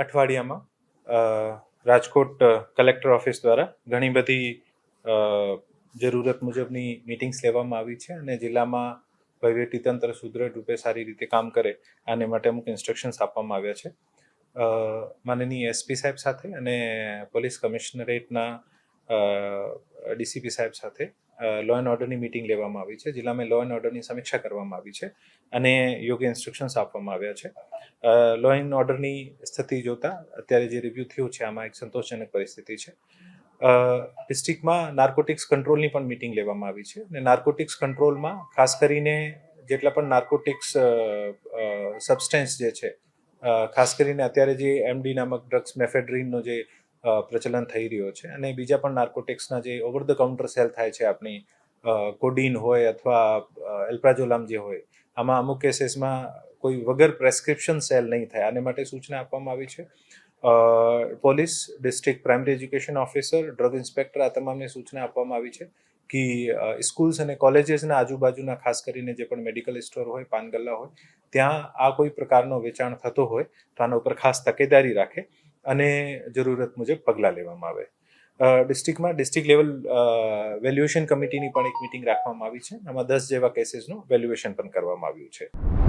અઠવાડિયામાં Rajkot collector office દ્વારા ઘણી બધી જરૂરત મુજબની મિટિંગ્સ લેવામાં આવી છે અને જિલ્લામાં વહીવટીતંત્ર સુદૃઢ રૂપે સારી રીતે કામ કરે આને માટે અમુક ઇન્સ્ટ્રક્શન્સ આપવામાં આવ્યા છે. માનનીય એસપી સાહેબ સાથે અને પોલીસ કમિશનરેટના ડીસીપી સાહેબ સાથે લો એન્ડ ઓર્ડરની મિટિંગ લેવામાં આવી છે. જિલ્લામાં લો એન્ડ ઓર્ડરની સમીક્ષા કરવામાં આવી છે અને યોગ્ય ઇન્સ્ટ્રક્શન્સ આપવામાં આવ્યા છે. લો એન્ડ ઓર્ડરની સ્થિતિ જોતા અત્યારે જે રિવ્યૂ થયું છે આમાં એક સંતોષજનક પરિસ્થિતિ છે. ડિસ્ટ્રિક્ટમાં નાર્કોટિક્સ કંટ્રોલની પણ મિટિંગ લેવામાં આવી છે અને નાર્કોટિક્સ કંટ્રોલમાં ખાસ કરીને જેટલા પણ નાર્કોટિક્સ સબસ્ટેન્સ જે છે, ખાસ કરીને અત્યારે જે એમડી નામક ડ્રગ્સ મેફેડ્રીનનો જે પ્રચલન થઈ રહ્યો છે અને બીજા પણ નાર્કોટિક્સના જે ઓવર ધ કાઉન્ટર સેલ થાય છે, આપણી કોડીન હોય અથવા એલ્પ્રાઝોલામ જે હોય, આમાં અમુક કેસીસમાં કોઈ વગર પ્રેસ્ક્રિપ્શન સેલ નહીં થાય, આને માટે સૂચના આપવામાં આવી છે. Police, district primary education officer, drug inspector આ તમામને સૂચના આપવામાં આવી છે કે સ્કૂલ્સ અને કોલેજીસના આજુબાજુના ખાસ કરીને જે પણ મેડિકલ સ્ટોર હોય, પાન ગલ્લા હોય, ત્યાં આ કોઈ પ્રકારનો વેચાણ થતો હોય તો આના ઉપર ખાસ તકેદારી રાખે અને જરૂરત મુજબ પગલાં લેવામાં આવે. ડિસ્ટ્રિક્ટમાં ડિસ્ટ્રિક્ટ લેવલ વેલ્યુએશન કમિટીની પણ એક મિટિંગ રાખવામાં આવી છે. આમાં 10 જેવા કેસીસનું વેલ્યુએશન પણ કરવામાં આવ્યું છે.